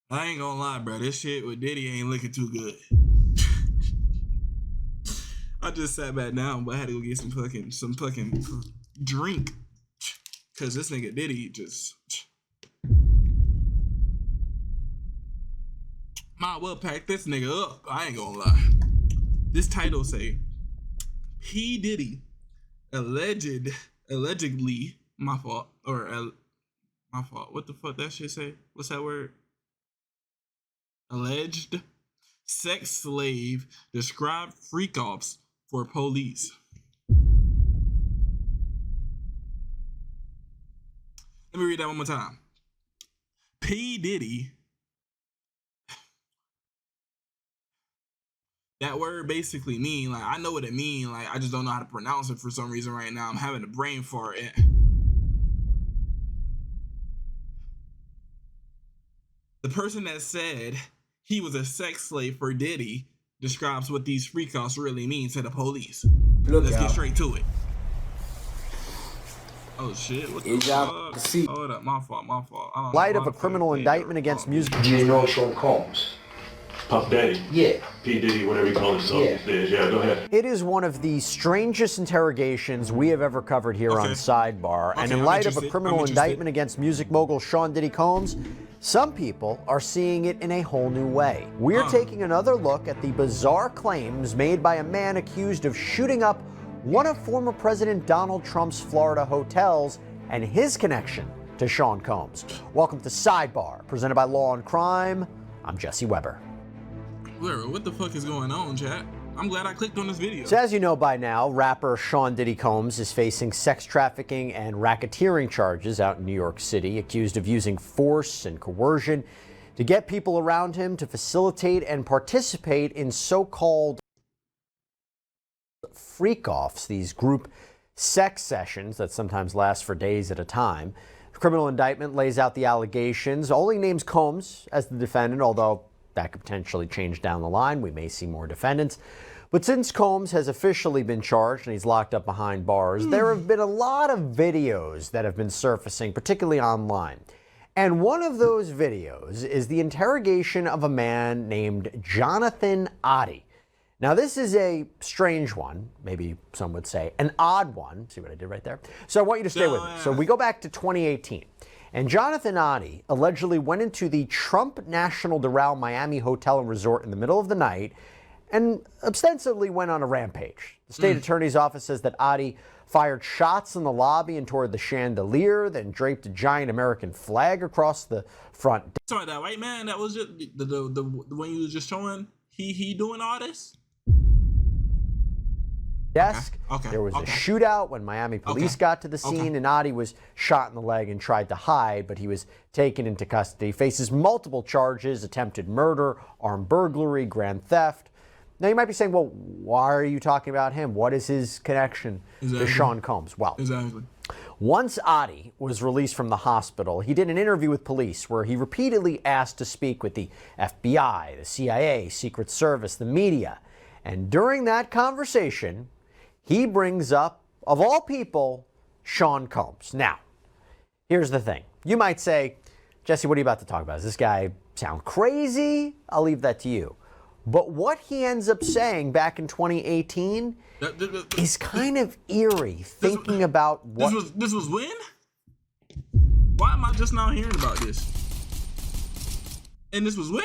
I ain't gonna lie, bro. This shit with Diddy ain't looking too good. I just sat back down, but I had to go get some fucking drink. Cause this nigga Diddy just might well pack this nigga up. I ain't gonna lie. This title say P. Diddy allegedly my fault my fault. What the fuck that shit say? What's that word? Alleged sex slave described freak-offs for police. Let me read that one more time. P. Diddy. That word basically mean, like, I know what it mean, like, I just don't know how to pronounce it for some reason right now. I'm having a brain fart. The person that said he was a sex slave for Diddy describes what these freak-offs really mean to the police. Let's get straight to it. Oh shit, what the fuck? Hold up, my fault. Light of a criminal indictment against music. Do you know Sean Combs? Puff Daddy? Yeah. P. Diddy, whatever you call himself these days. Yeah, go ahead. It is one of the strangest interrogations we have ever covered here on Sidebar. And in light of a criminal indictment against music mogul Sean Diddy Combs, some people are seeing it in a whole new way. We're taking another look at the bizarre claims made by a man accused of shooting up one of former President Donald Trump's Florida hotels and his connection to Sean Combs. Welcome to Sidebar, presented by Law and Crime. I'm Jesse Weber. What the fuck is going on, chat? I'm glad I clicked on this video. So as you know by now, rapper Sean Diddy Combs is facing sex trafficking and racketeering charges out in New York City, accused of using force and coercion to get people around him to facilitate and participate in so-called freak-offs, these group sex sessions that sometimes last for days at a time. The criminal indictment lays out the allegations, only names Combs as the defendant, although that could potentially change down the line. We may see more defendants. But since Combs has officially been charged and he's locked up behind bars, there have been a lot of videos that have been surfacing, particularly online. And one of those videos is the interrogation of a man named Jonathan Oddie. Now, this is a strange one, maybe some would say an odd one. See what I did right there? So I want you to stay with me. So we go back to 2018. And Jonathan Oddie allegedly went into the Trump National Doral Miami Hotel and Resort in the middle of the night and ostensibly went on a rampage. The state attorney's office says that Oddie fired shots in the lobby and toward the chandelier, then draped a giant American flag across the front. Sorry, that white man that was just the one you was just showing. He doing all this. Desk. There was a shootout when Miami police got to the scene, and Oddie was shot in the leg and tried to hide, but he was taken into custody. Faces multiple charges: attempted murder, armed burglary, grand theft. Now you might be saying, well, why are you talking about him? What is his connection to Sean Combs? Well, once Oddie was released from the hospital, he did an interview with police where he repeatedly asked to speak with the FBI, the CIA, Secret Service, the media. And during that conversation, he brings up, of all people, Sean Combs. Now, here's the thing. You might say, Jesse, what are you about to talk about? Does this guy sound crazy? I'll leave that to you. But what he ends up saying back in 2018 is kind of eerie, thinking about what... This was when? Why am I just now hearing about this? And this was when?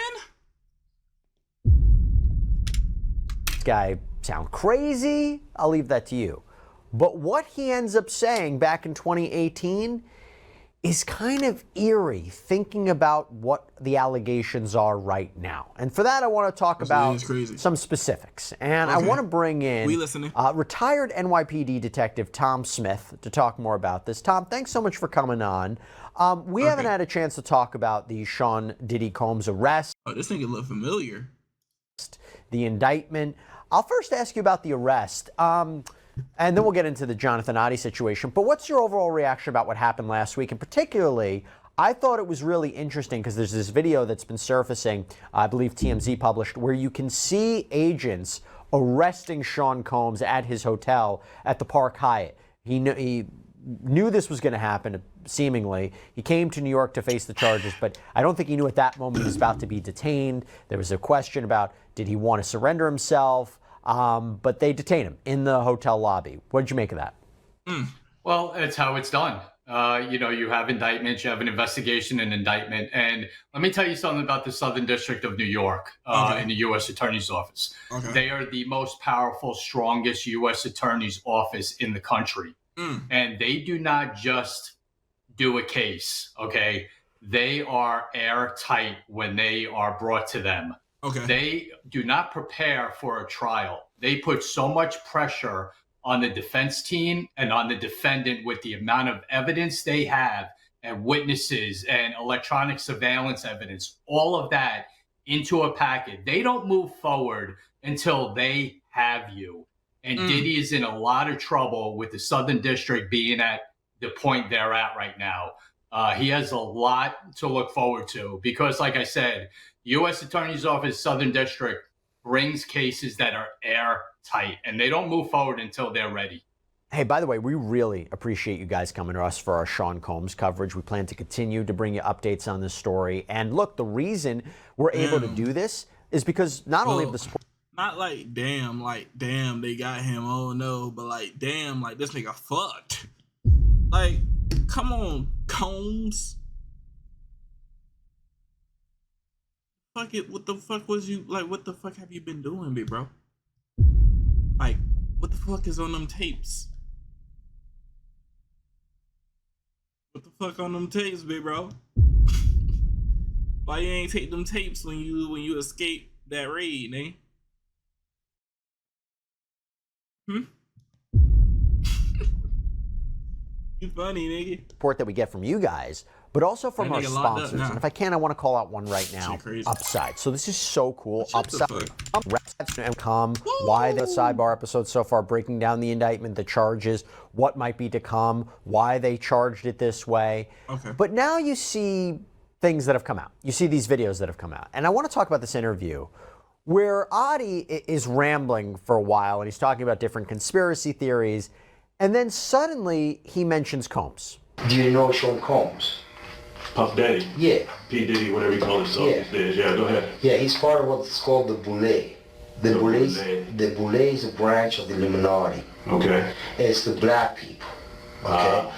This guy sound crazy? I'll leave that to you. But what he ends up saying back in 2018 is kind of eerie, thinking about what the allegations are right now. And for that, I want to talk about some specifics. And I want to bring in retired NYPD detective Tom Smith to talk more about this. Tom, thanks so much for coming on. We haven't had a chance to talk about the Sean Diddy Combs arrest. Oh, this thing look familiar. The indictment. I'll first ask you about the arrest, and then we'll get into the Jonathan Oddie situation. But what's your overall reaction about what happened last week? And particularly, I thought it was really interesting because there's this video that's been surfacing, I believe TMZ published, where you can see agents arresting Sean Combs at his hotel at the Park Hyatt. He knew this was going to happen, seemingly. He came to New York to face the charges, but I don't think he knew at that moment he was about to be detained. There was a question about, did he want to surrender himself? But they detained him in the hotel lobby. What did you make of that? Well, it's how it's done. You have indictments, you have an investigation and indictment. And let me tell you something about the Southern District of New York in the U.S. Attorney's Office. Okay. They are the most powerful, strongest U.S. Attorney's Office in the country. And they do not just do a case, okay? They are airtight when they are brought to them. Okay. They do not prepare for a trial. They put so much pressure on the defense team and on the defendant with the amount of evidence they have and witnesses and electronic surveillance evidence, all of that into a packet. They don't move forward until they have you. And Diddy is in a lot of trouble with the Southern District being at the point they're at right now. He has a lot to look forward to because, like I said, U.S. Attorney's Office, Southern District brings cases that are airtight, and they don't move forward until they're ready. Hey, by the way, we really appreciate you guys coming to us for our Sean Combs coverage. We plan to continue to bring you updates on this story. And look, the reason we're able to do this is because not only of the sport. Not like damn, they got him, oh no, but like, damn, like, this nigga fucked. Like, come on, Combs. Fuck it, what the fuck was you, like, what the fuck have you been doing, big bro? Like, what the fuck is on them tapes? What the fuck on them tapes, big bro? Why you ain't take them tapes when you escaped that raid, eh? You funny, nigga. Support that we get from you guys, but also from our sponsors. And if I can, I want to call out one right now. Upside. So this is so cool. Upside.com. Why the sidebar episode so far, breaking down the indictment, the charges, what might be to come, why they charged it this way. Okay. But now you see things that have come out. You see these videos that have come out. And I want to talk about this interview where Adi is rambling for a while and he's talking about different conspiracy theories. And then suddenly he mentions Combs. Do you know Sean Combs? Puff Daddy? Yeah. P. Diddy, whatever you call himself these days. Yeah, go ahead. Yeah, he's part of what's called the Boule. The Boule is a branch of the Illuminati. Okay. It's the black people. Okay.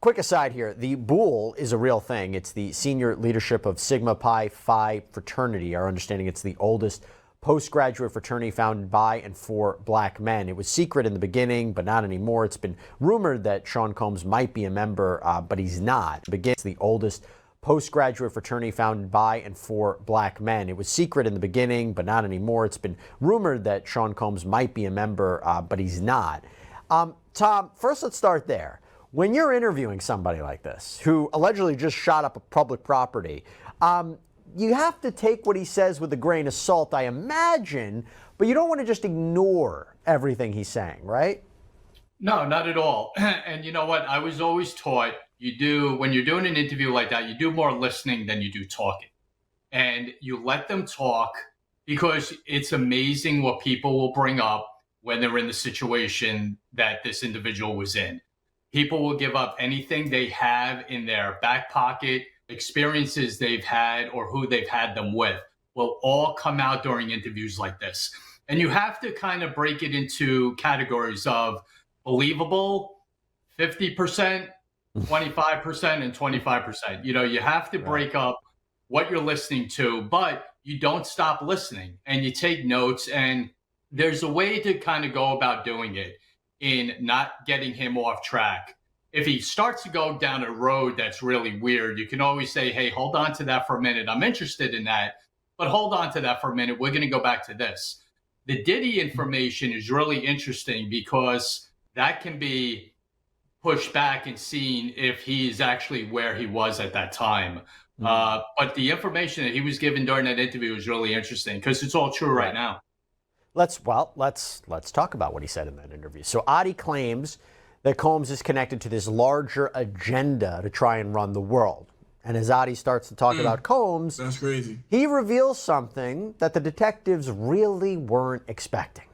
Quick aside here, the Boule is a real thing. It's the senior leadership of Sigma Pi Phi fraternity. Our understanding, it's the oldest postgraduate fraternity founded by and for black men. It was secret in the beginning, but not anymore. It's been rumored that Sean Combs might be a member, but he's not. It's the oldest postgraduate fraternity founded by and for black men. It was secret in the beginning, but not anymore. It's been rumored that Sean Combs might be a member, but he's not. Tom, first let's start there. When you're interviewing somebody like this, who allegedly just shot up a public property, you have to take what he says with a grain of salt, I imagine, but you don't want to just ignore everything he's saying, right? No, not at all. And you know what? I was always taught when you're doing an interview like that, you do more listening than you do talking. And you let them talk because it's amazing what people will bring up when they're in the situation that this individual was in. People will give up anything they have in their back pocket, experiences they've had or who they've had them with will all come out during interviews like this. And you have to kind of break it into categories of believable, 50%, 25%, and 25%. You have to break up what you're listening to, but you don't stop listening and you take notes. And there's a way to kind of go about doing it in not getting him off track. If he starts to go down a road that's really weird, you can always say, hey, hold on to that for a minute. I'm interested in that, but hold on to that for a minute. We're going to go back to this. The Diddy information is really interesting because that can be pushed back and seen if he's actually where he was at that time. But the information that he was given during that interview was really interesting because it's all true right now. Let's talk about what he said in that interview. So Adi claims that Combs is connected to this larger agenda to try and run the world. And as Adi starts to talk about Combs, that's crazy. He reveals something that the detectives really weren't expecting.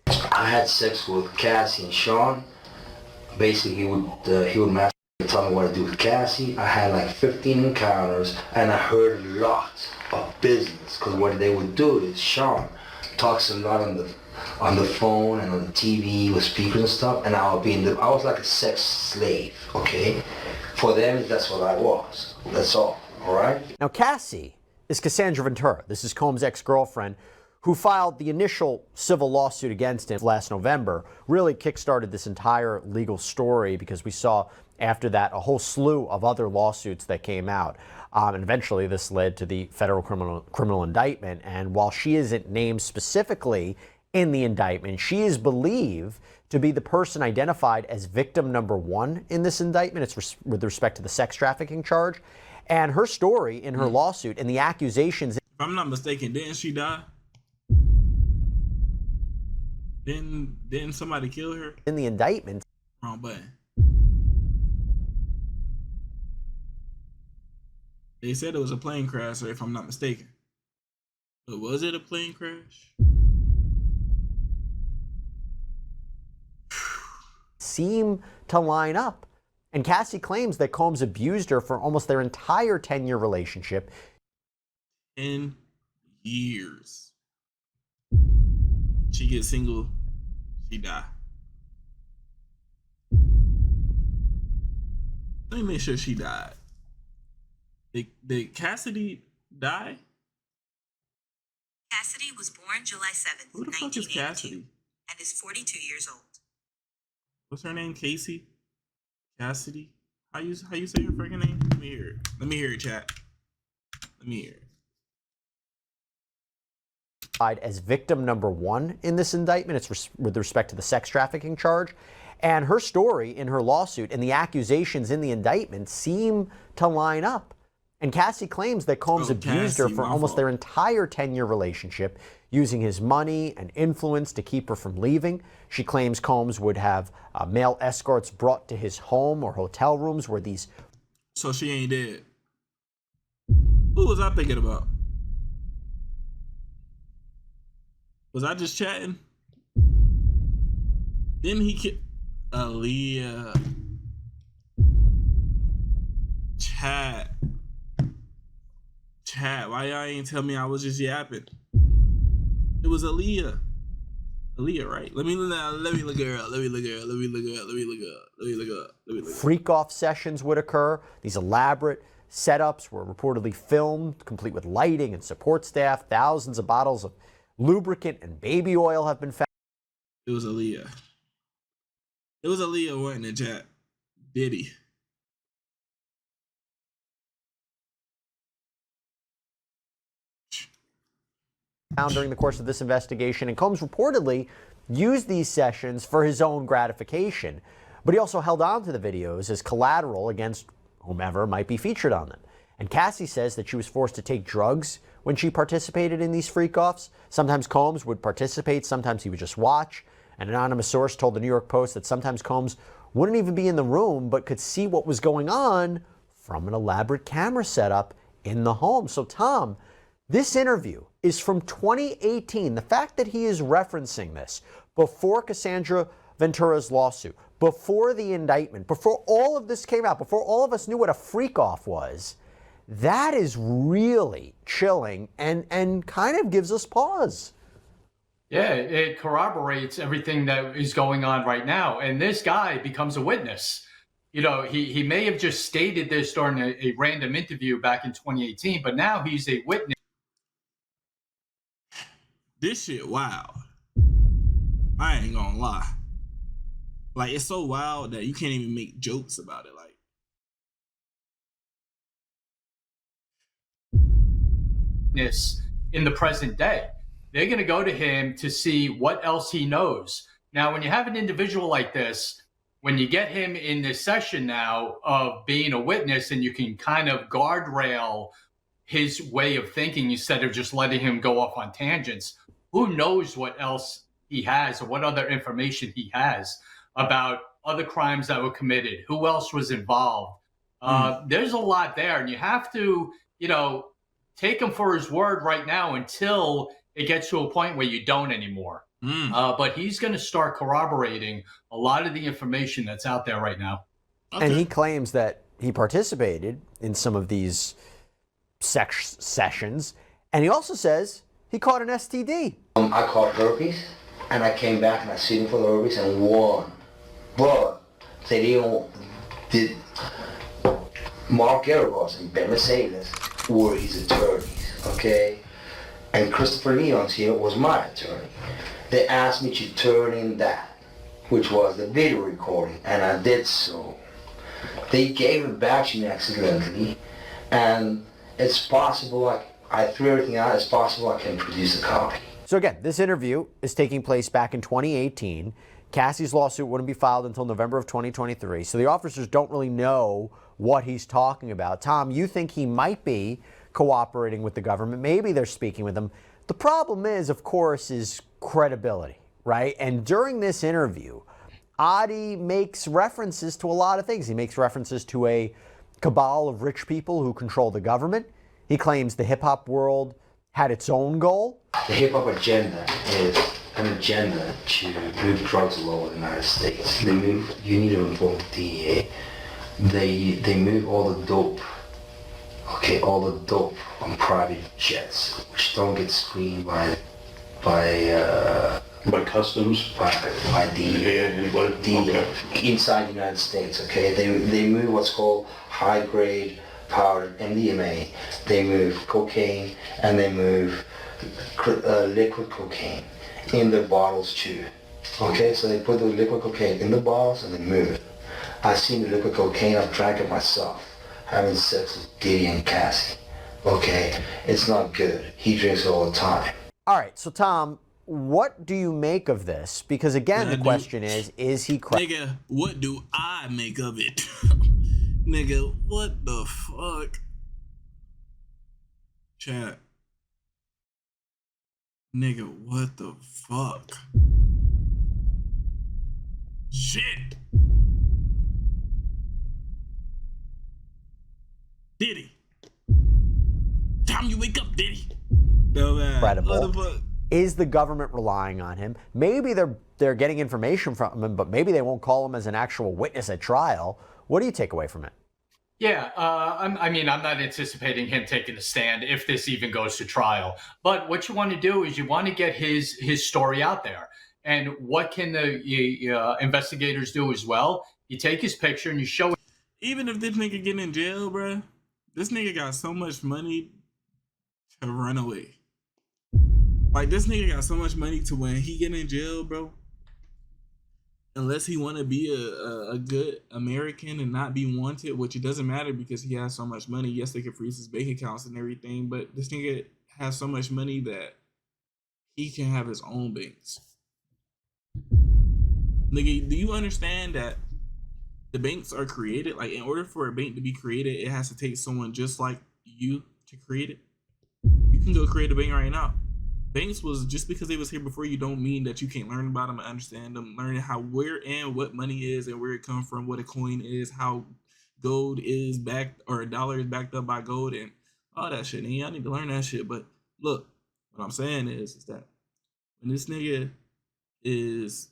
I had sex with Cassie and Sean Basically, he would masturbate and tell me what to do with Cassie. I had like 15 encounters, and I heard a lot of business. Because what they would do is Sean talks a lot on the phone and on the TV with speakers and stuff, and I was like a sex slave. Okay, for them that's what I was. That's all. All right. Now Cassie is Cassandra Ventura. This is Combs' ex-girlfriend, who filed the initial civil lawsuit against him last November. Really kickstarted this entire legal story because we saw after that a whole slew of other lawsuits that came out. And eventually this led to the federal criminal indictment. And while she isn't named specifically in the indictment, she is believed to be the person identified as victim number one in this indictment. It's with respect to the sex trafficking charge. And her story in her lawsuit and the accusations. If I'm not mistaken, didn't she die? Didn't somebody kill her? In the indictment. Wrong button. They said it was a plane crash, if I'm not mistaken. But was it a plane crash? Seem to line up. And Cassie claims that Combs abused her for almost their entire 10-year relationship. 10 years. She gets single, she die. Let me make sure she died. Did Cassidy die? Cassidy was born July 7th, Who the fuck is Cassidy? and is 42 years old. What's her name? Casey? Cassidy? How you say her freaking name? Let me hear it. Let me hear it, chat. Let me hear it. As victim number one in this indictment. It's with respect to the sex trafficking charge. And her story in her lawsuit and the accusations in the indictment seem to line up. And Cassie claims that Combs abused her for almost their entire 10-year relationship, using his money and influence to keep her from leaving. She claims Combs would have male escorts brought to his home or hotel rooms where these... So she ain't dead. Who was I thinking about? Was I just chatting? Didn't he kill Aaliyah? Chat, why y'all ain't tell me I was just yapping? It was Aaliyah. Aaliyah, right? Let me look her up. Freak-off sessions would occur. These elaborate setups were reportedly filmed, complete with lighting and support staff. Thousands of bottles of lubricant and baby oil have been found. It was Aaliyah. It was Aaliyah wanting to chat. Diddy. Found during the course of this investigation, and Combs reportedly used these sessions for his own gratification, but he also held on to the videos as collateral against whomever might be featured on them. And Cassie says that she was forced to take drugs when she participated in these freak-offs. Sometimes Combs would participate, sometimes he would just watch. An anonymous source told the New York Post that sometimes Combs wouldn't even be in the room but could see what was going on from an elaborate camera setup in the home. So Tom, this interview is from 2018. The fact that he is referencing this before Cassandra Ventura's lawsuit, before the indictment, before all of this came out, before all of us knew what a freak-off was, that is really chilling and kind of gives us pause. Yeah, it corroborates everything that is going on right now. And this guy becomes a witness. You know, he may have just stated this during a random interview back in 2018, but now he's a witness. This shit wild. I ain't gonna lie. Like, it's so wild that you can't even make jokes about it. Like, in the present day, they're going to go to him to see what else he knows. Now, when you have an individual like this, when you get him in this session now of being a witness, and you can kind of guardrail his way of thinking instead of just letting him go off on tangents, who knows what else he has or what other information he has about other crimes that were committed, who else was involved. There's a lot there, and you have to, you know, take him for his word right now until it gets to a point where you don't anymore. But he's going to start corroborating a lot of the information that's out there right now. Okay. And he claims that he participated in some of these sessions, and he also says he caught an STD. I caught herpes, and I came back and I seen for the herpes and won. But they did Mark Garagos and Ben Mercedes were his attorneys, okay? And Christopher Leon's here was my attorney. They asked me to turn in that, which was the video recording, and I did so. They gave it back to me accidentally, and it's possible, I threw everything out, it's possible I can produce a copy. So again, this interview is taking place back in 2018. Cassie's lawsuit wouldn't be filed until November of 2023, so the officers don't really know what he's talking about. Tom, you think he might be cooperating with the government? Maybe they're speaking with him. The problem is, of course, is credibility, right? And during this interview, Adi makes references to a lot of things. He makes references to a cabal of rich people who control the government. He claims the hip-hop world had its own goal. The hip-hop agenda is an agenda to move drugs all over the United States. You need to inform the DEA. They move all the dope, okay, all the dope on private jets, which don't get screened by customs, by DEA, inside the United States. Okay, they move what's called high-grade powder MDMA. They move cocaine and they move liquid cocaine in their bottles too. Okay, so they put the liquid cocaine in the bottles and they move it. I've seen the liquid cocaine, I've drank it myself, having sex with Diddy and Cassie. Okay, it's not good. He drinks it all the time. All right, so Tom, what do you make of this? Because again, the question is he crazy? Nigga, what do I make of it? Nigga, what the fuck? Chat. Nigga, what the fuck? Shit. Diddy. Time you wake up, Diddy. Incredible. Is the government relying on him? Maybe they're getting information from him, but maybe they won't call him as an actual witness at trial. What do you take away from it? Yeah, I'm not anticipating him taking a stand if this even goes to trial. But what you want to do is you want to get his story out there. And what can the investigators do as well? You take his picture and you show it. Even if this nigga get in jail, bruh, this nigga got so much money to run away. Like, this nigga got so much money to when he get in jail, bro. Unless he want to be a good American and not be wanted, which it doesn't matter because he has so much money. Yes, they can freeze his bank accounts and everything, but this nigga has so much money that he can have his own banks. Nigga, do you understand that the banks are created? Like, in order for a bank to be created, it has to take someone just like you to create it. You can go create a bank right now. Banks was just because they was here before you don't mean that you can't learn about them and understand them. Learning how, where and what money is and where it comes from, what a coin is, how gold is backed or a dollar is backed up by gold and all that shit. And y'all need to learn that shit. But look, what I'm saying is that when this nigga is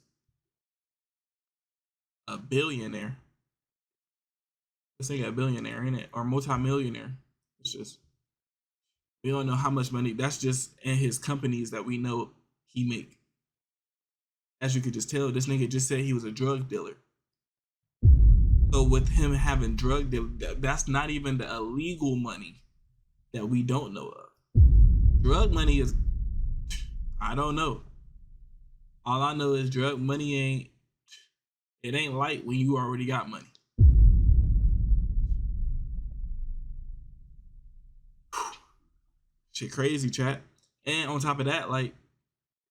a billionaire, this nigga a billionaire, ain't it? Or multi-millionaire. It's just, we don't know how much money. That's just in his companies that we know he make. As you could just tell, this nigga just said he was a drug dealer. So with him having drug deal, that's not even the illegal money that we don't know of. Drug money is, I don't know. All I know is drug money ain't light when you already got money. Shit crazy, chat. And on top of that, like,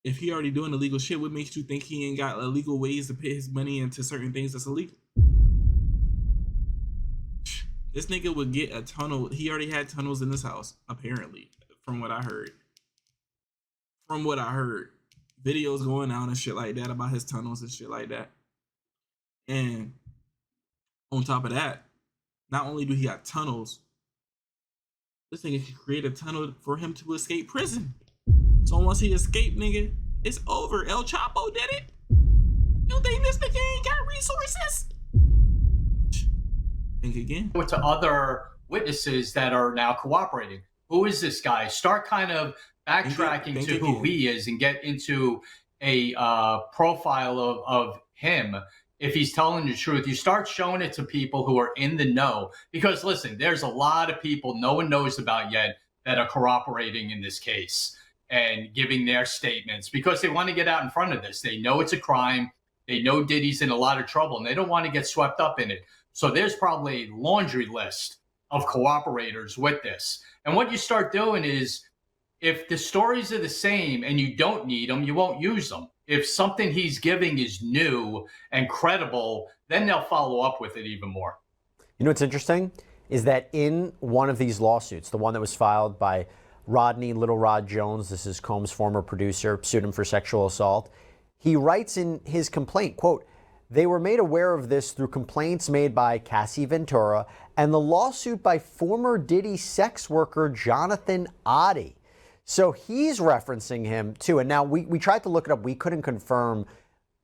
if he already doing illegal shit, what makes you think he ain't got illegal ways to put his money into certain things that's illegal? This nigga would get a tunnel. He already had tunnels in his house, apparently, from what I heard. From what I heard. Videos going out and shit like that about his tunnels and shit like that. And on top of that, not only do he got tunnels, this nigga can create a tunnel for him to escape prison. So once he escaped, nigga, It's over. El Chapo did it. You think this nigga ain't got resources? Think again. To other witnesses that are now cooperating. Who is this guy? Start kind of backtracking to who he is and get into a profile of him. If he's telling the truth, you start showing it to people who are in the know. Because listen, there's a lot of people no one knows about yet that are cooperating in this case and giving their statements because they want to get out in front of this. They know it's a crime. They know Diddy's in a lot of trouble and they don't want to get swept up in it. So there's probably a laundry list of cooperators with this. And what you start doing is if the stories are the same and you don't need them, you won't use them. If something he's giving is new and credible, then they'll follow up with it even more. You know what's interesting is that in one of these lawsuits, the one that was filed by Rodney Little Rod Jones, this is Combs' former producer, sued him for sexual assault. He writes in his complaint, quote, "They were made aware of this through complaints made by Cassie Ventura and the lawsuit by former Diddy sex worker Jonathan Oddie." So he's referencing him too. And now we tried to look it up. We couldn't confirm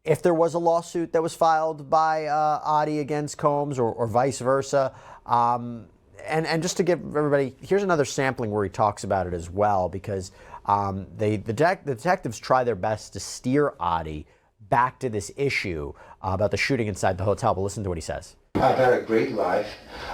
if there was a lawsuit that was filed by Oddie against Combs or vice versa. And just to give everybody, here's another sampling where he talks about it as well, because the detectives try their best to steer Oddie back to this issue about the shooting inside the hotel. But listen to what he says. I've had a great life.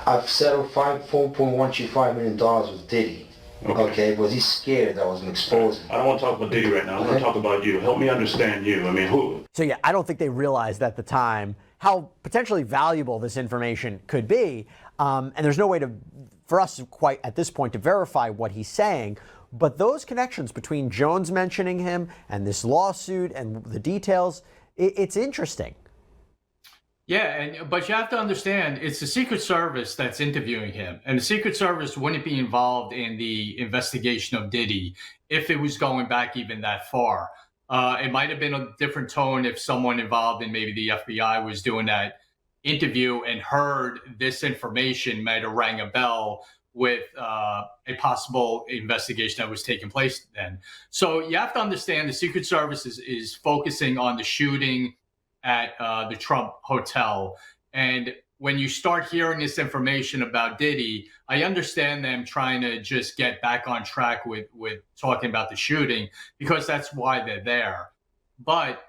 I've settled $4.125 million with Diddy. Okay, was he scared that I was going to expose him? I don't want to talk about Diddy right now. I want to talk about you. Help me understand you. I mean, who? So yeah, I don't think they realized at the time how potentially valuable this information could be. And there's no way for us quite at this point to verify what he's saying. But those connections between Jones mentioning him and this lawsuit and the details, it's interesting. Yeah, but you have to understand, it's the Secret Service that's interviewing him. And the Secret Service wouldn't be involved in the investigation of Diddy if it was going back even that far. It might have been a different tone if someone involved in maybe the FBI was doing that interview and heard this information, might have rang a bell with a possible investigation that was taking place then. So you have to understand the Secret Service is focusing on the shooting at the Trump Hotel. And when you start hearing this information about Diddy, I understand them trying to just get back on track with talking about the shooting because that's why they're there. But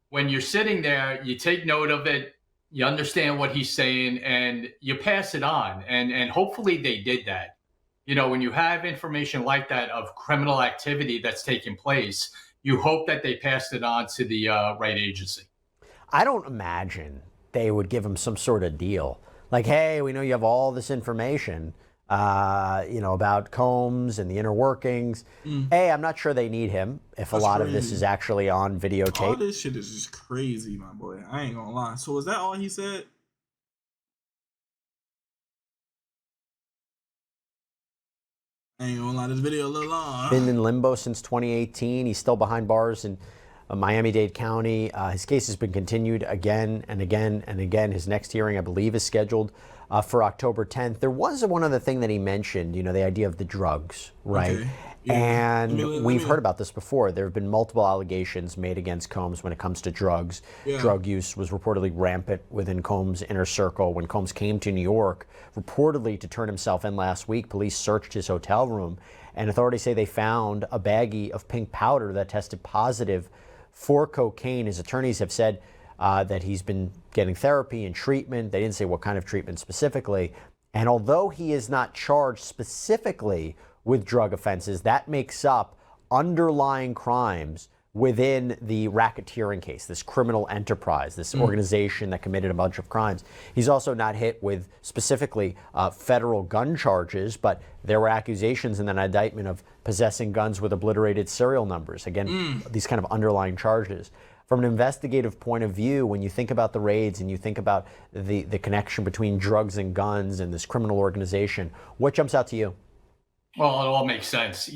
when you're sitting there, you take note of it, you understand what he's saying, and you pass it on. And hopefully they did that. You know, when you have information like that of criminal activity that's taking place, you hope that they passed it on to the right agency. I don't imagine they would give him some sort of deal. Like, hey, we know you have all this information, about Combs and the inner workings. Hey, I'm not sure they need him if that's a lot crazy. Of this is actually on videotape. All this shit is just crazy, my boy. I ain't gonna lie. So was that all he said? I ain't gonna lie, this video a little long. Been in limbo since 2018. He's still behind bars in Miami-Dade County. His case has been continued again and again and again. His next hearing, I believe, is scheduled for October 10th. There was one other thing that he mentioned, the idea of the drugs, right? Okay. Yeah. And we've heard about this before. There have been multiple allegations made against Combs when it comes to drugs. Yeah. Drug use was reportedly rampant within Combs' inner circle. When Combs came to New York, reportedly to turn himself in last week, police searched his hotel room, and authorities say they found a baggie of pink powder that tested positive for cocaine. His attorneys have said that he's been getting therapy and treatment. They didn't say what kind of treatment specifically. And although he is not charged specifically with drug offenses, that makes up underlying crimes within the racketeering case, this criminal enterprise, this organization that committed a bunch of crimes. He's also not hit with specifically federal gun charges, but there were accusations in the indictment of possessing guns with obliterated serial numbers. Again, these kind of underlying charges. From an investigative point of view, when you think about the raids and you think about the connection between drugs and guns and this criminal organization, what jumps out to you? Well, it all makes sense.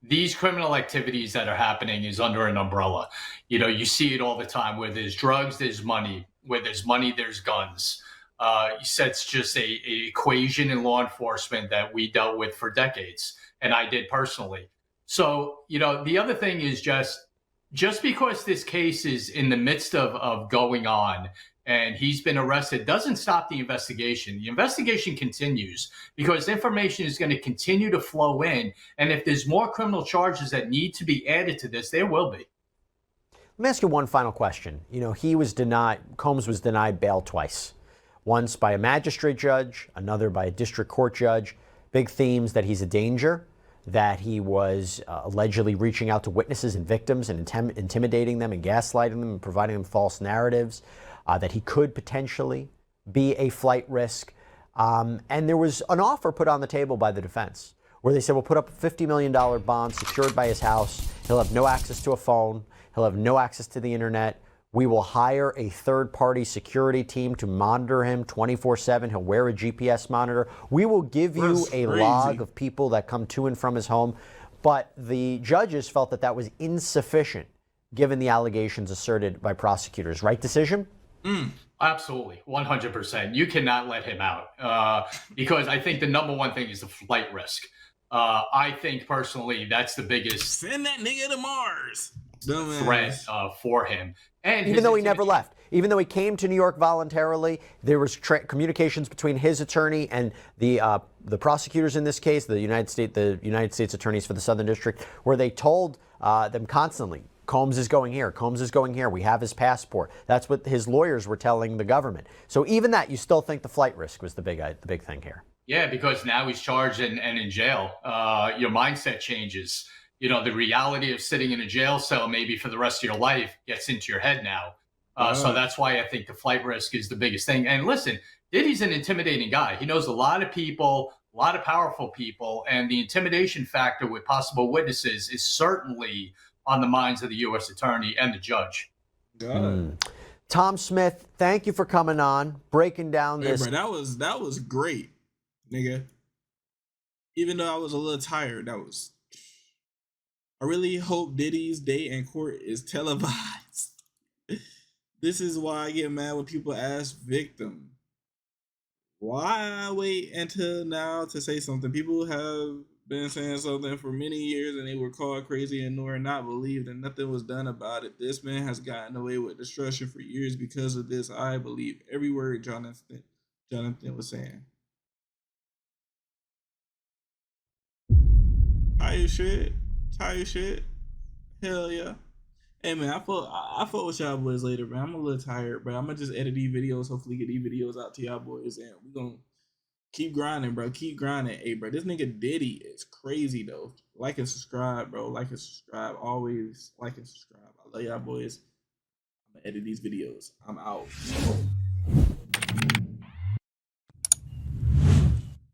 These criminal activities that are happening is under an umbrella. You see it all the time. Where there's drugs, there's money. Where there's money, there's guns. It's just a equation in law enforcement that we dealt with for decades, and I did personally. So, the other thing is just just because this case is in the midst of going on and he's been arrested doesn't stop the investigation. The investigation continues because information is going to continue to flow in. And if there's more criminal charges that need to be added to this, there will be. Let me ask you one final question. You know, Combs was denied bail twice. Once by a magistrate judge, another by a district court judge. Big themes: that he's a danger, that he was allegedly reaching out to witnesses and victims and intimidating them and gaslighting them and providing them false narratives, that he could potentially be a flight risk. And there was an offer put on the table by the defense where they said, we'll put up a $50 million bond secured by his house. He'll have no access to a phone. He'll have no access to the internet. We will hire a third-party security team to monitor him 24/7. He'll wear a GPS monitor. We will give you a log of people that come to and from his home. But the judges felt that that was insufficient given the allegations asserted by prosecutors. Right decision? Absolutely, 100%. You cannot let him out because I think the number one thing is the flight risk. I think personally that's the biggest Send that nigga to Mars. threat for him. And even though he never left, even though he came to New York voluntarily, there was communications between his attorney and the prosecutors in this case, the United States attorneys for the Southern District, where they told them constantly, Combs is going here. Combs is going here. We have his passport. That's what his lawyers were telling the government. So even that, you still think the flight risk was the big thing here. Yeah, because now he's charged and in jail. Your mindset changes. You know, the reality of sitting in a jail cell maybe for the rest of your life gets into your head now. So that's why I think the flight risk is the biggest thing. And listen, Diddy's an intimidating guy. He knows a lot of people, a lot of powerful people, and the intimidation factor with possible witnesses is certainly on the minds of the U.S. attorney and the judge. Tom Smith, thank you for coming on, breaking down this. Bro, that was great, nigga. Even though I was a little tired, I really hope Diddy's day in court is televised. This is why I get mad when people ask victim. Why wait until now to say something? People have been saying something for many years and they were called crazy and nor not believed and nothing was done about it. This man has gotten away with destruction for years because of this. I believe every word Jonathan was saying. Tired shit. Hell yeah. Hey man, I fought with y'all boys later, man. I'm a little tired, but I'm gonna just edit these videos, hopefully get these videos out to y'all boys, and we're gonna keep grinding, bro. Keep grinding. Hey, bro, this nigga Diddy is crazy though. Like and subscribe, bro. Like and subscribe. Always like and subscribe. I love y'all boys. I'm gonna edit these videos. I'm out.